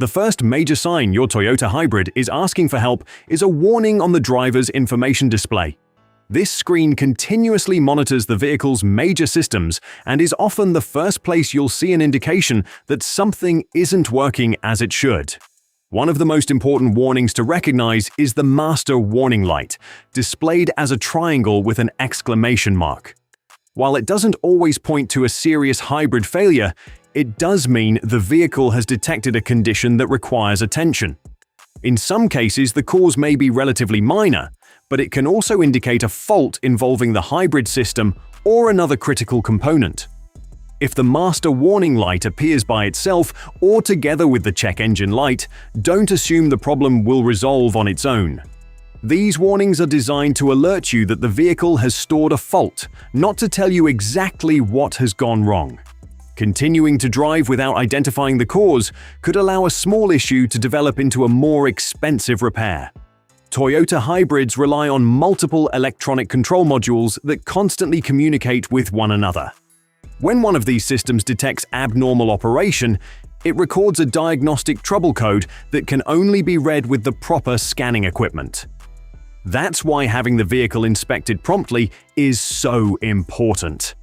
The first major sign your Toyota Hybrid is asking for help is a warning on the driver's information display. This screen continuously monitors the vehicle's major systems and is often the first place you'll see an indication that something isn't working as it should. One of the most important warnings to recognize is the master warning light, displayed as a triangle with an exclamation mark. While it doesn't always point to a serious hybrid failure, it does mean the vehicle has detected a condition that requires attention. In some cases, the cause may be relatively minor, but it can also indicate a fault involving the hybrid system or another critical component. If the master warning light appears by itself or together with the check engine light, don't assume the problem will resolve on its own. These warnings are designed to alert you that the vehicle has stored a fault, not to tell you exactly what has gone wrong. Continuing to drive without identifying the cause could allow a small issue to develop into a more expensive repair. Toyota hybrids rely on multiple electronic control modules that constantly communicate with one another. When one of these systems detects abnormal operation, it records a diagnostic trouble code that can only be read with the proper scanning equipment. That's why having the vehicle inspected promptly is so important.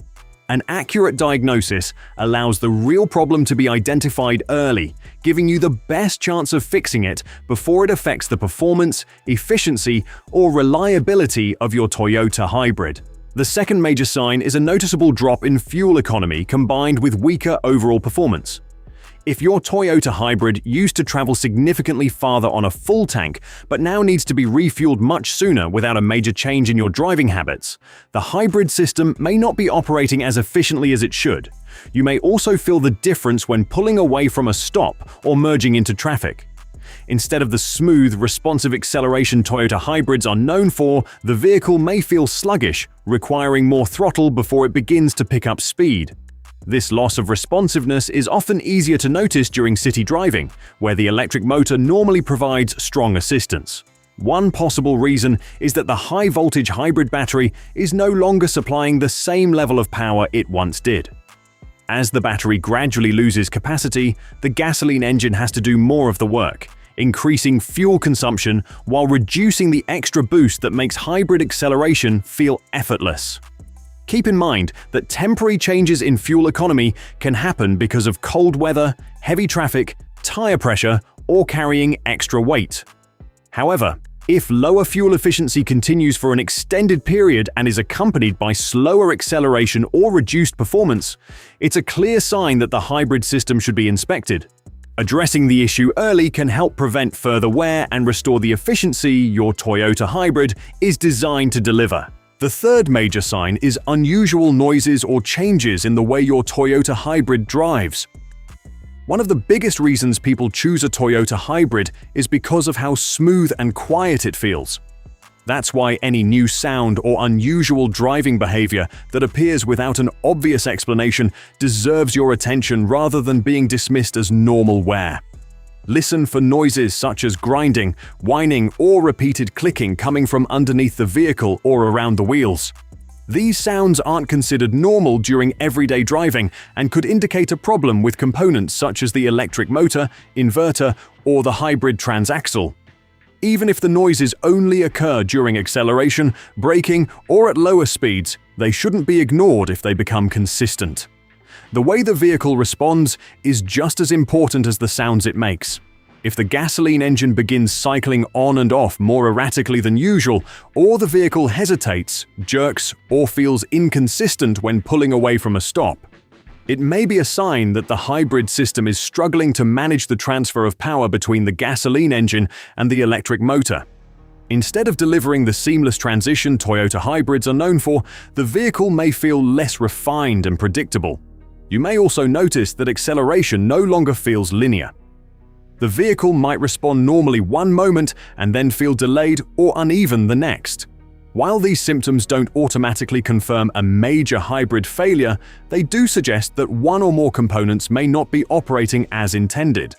An accurate diagnosis allows the real problem to be identified early, giving you the best chance of fixing it before it affects the performance, efficiency, or reliability of your Toyota Hybrid. The second major sign is a noticeable drop in fuel economy combined with weaker overall performance. If your Toyota Hybrid used to travel significantly farther on a full tank, but now needs to be refueled much sooner without a major change in your driving habits, the hybrid system may not be operating as efficiently as it should. You may also feel the difference when pulling away from a stop or merging into traffic. Instead of the smooth, responsive acceleration Toyota hybrids are known for, the vehicle may feel sluggish, requiring more throttle before it begins to pick up speed. This loss of responsiveness is often easier to notice during city driving, where the electric motor normally provides strong assistance. One possible reason is that the high-voltage hybrid battery is no longer supplying the same level of power it once did. As the battery gradually loses capacity, the gasoline engine has to do more of the work, increasing fuel consumption while reducing the extra boost that makes hybrid acceleration feel effortless. Keep in mind that temporary changes in fuel economy can happen because of cold weather, heavy traffic, tire pressure, or carrying extra weight. However, if lower fuel efficiency continues for an extended period and is accompanied by slower acceleration or reduced performance, it's a clear sign that the hybrid system should be inspected. Addressing the issue early can help prevent further wear and restore the efficiency your Toyota Hybrid is designed to deliver. The third major sign is unusual noises or changes in the way your Toyota Hybrid drives. One of the biggest reasons people choose a Toyota Hybrid is because of how smooth and quiet it feels. That's why any new sound or unusual driving behavior that appears without an obvious explanation deserves your attention rather than being dismissed as normal wear. Listen for noises such as grinding, whining, or repeated clicking coming from underneath the vehicle or around the wheels. These sounds aren't considered normal during everyday driving and could indicate a problem with components such as the electric motor, inverter, or the hybrid transaxle. Even if the noises only occur during acceleration, braking, or at lower speeds, they shouldn't be ignored if they become consistent. The way the vehicle responds is just as important as the sounds it makes. If the gasoline engine begins cycling on and off more erratically than usual, or the vehicle hesitates, jerks, or feels inconsistent when pulling away from a stop, it may be a sign that the hybrid system is struggling to manage the transfer of power between the gasoline engine and the electric motor. Instead of delivering the seamless transition Toyota hybrids are known for, the vehicle may feel less refined and predictable. You may also notice that acceleration no longer feels linear. The vehicle might respond normally one moment and then feel delayed or uneven the next. While these symptoms don't automatically confirm a major hybrid failure, they do suggest that one or more components may not be operating as intended.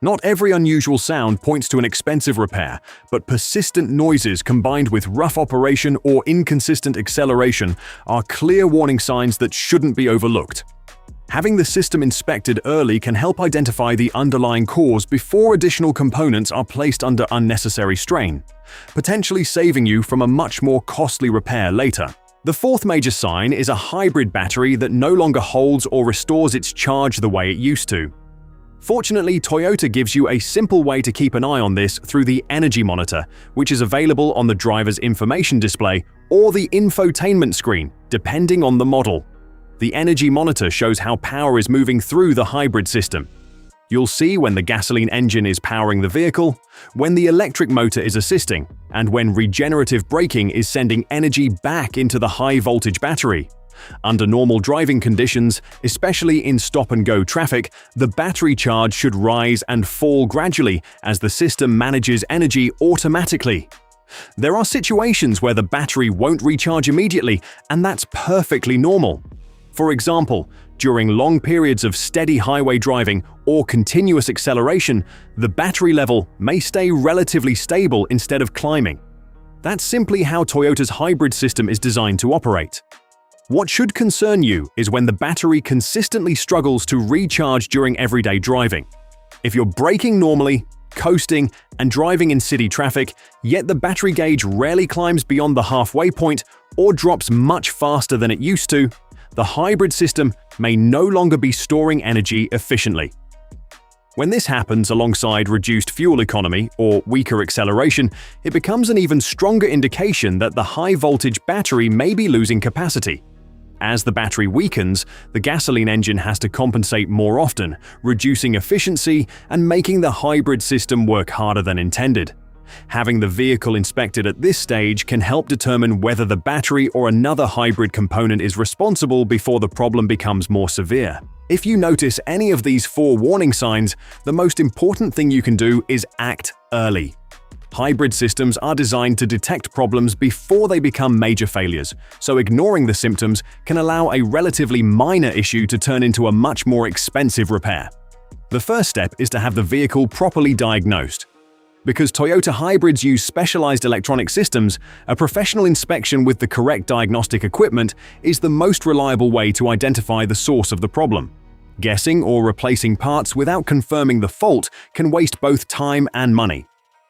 Not every unusual sound points to an expensive repair, but persistent noises combined with rough operation or inconsistent acceleration are clear warning signs that shouldn't be overlooked. Having the system inspected early can help identify the underlying cause before additional components are placed under unnecessary strain, potentially saving you from a much more costly repair later. The fourth major sign is a hybrid battery that no longer holds or restores its charge the way it used to. Fortunately, Toyota gives you a simple way to keep an eye on this through the energy monitor, which is available on the driver's information display or the infotainment screen, depending on the model. The energy monitor shows how power is moving through the hybrid system. You'll see when the gasoline engine is powering the vehicle, when the electric motor is assisting, and when regenerative braking is sending energy back into the high-voltage battery. Under normal driving conditions, especially in stop-and-go traffic, the battery charge should rise and fall gradually as the system manages energy automatically. There are situations where the battery won't recharge immediately, and that's perfectly normal. For example, during long periods of steady highway driving or continuous acceleration, the battery level may stay relatively stable instead of climbing. That's simply how Toyota's hybrid system is designed to operate. What should concern you is when the battery consistently struggles to recharge during everyday driving. If you're braking normally, coasting, and driving in city traffic, yet the battery gauge rarely climbs beyond the halfway point or drops much faster than it used to, the hybrid system may no longer be storing energy efficiently. When this happens alongside reduced fuel economy or weaker acceleration, it becomes an even stronger indication that the high-voltage battery may be losing capacity. As the battery weakens, the gasoline engine has to compensate more often, reducing efficiency and making the hybrid system work harder than intended. Having the vehicle inspected at this stage can help determine whether the battery or another hybrid component is responsible before the problem becomes more severe. If you notice any of these 4 warning signs, the most important thing you can do is act early. Hybrid systems are designed to detect problems before they become major failures, so ignoring the symptoms can allow a relatively minor issue to turn into a much more expensive repair. The first step is to have the vehicle properly diagnosed. Because Toyota hybrids use specialized electronic systems, a professional inspection with the correct diagnostic equipment is the most reliable way to identify the source of the problem. Guessing or replacing parts without confirming the fault can waste both time and money.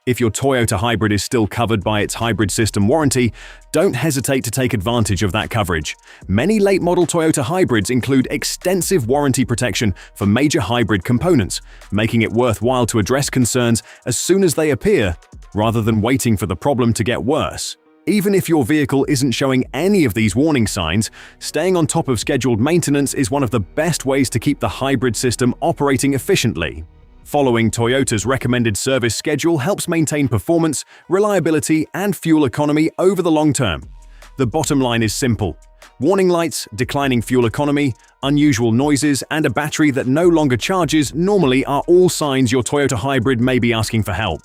If your Toyota hybrid is still covered by its hybrid system warranty, don't hesitate to take advantage of that coverage. Many late-model Toyota hybrids include extensive warranty protection for major hybrid components, making it worthwhile to address concerns as soon as they appear, rather than waiting for the problem to get worse. Even if your vehicle isn't showing any of these warning signs, staying on top of scheduled maintenance is one of the best ways to keep the hybrid system operating efficiently. Following Toyota's recommended service schedule helps maintain performance, reliability, and fuel economy over the long term. The bottom line is simple. Warning lights, declining fuel economy, unusual noises, and a battery that no longer charges normally are all signs your Toyota hybrid may be asking for help.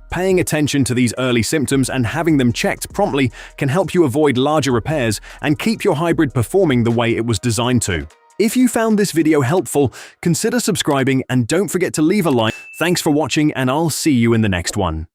Paying attention to these early symptoms and having them checked promptly can help you avoid larger repairs and keep your hybrid performing the way it was designed to. If you found this video helpful, consider subscribing and don't forget to leave a like. Thanks for watching, and I'll see you in the next one.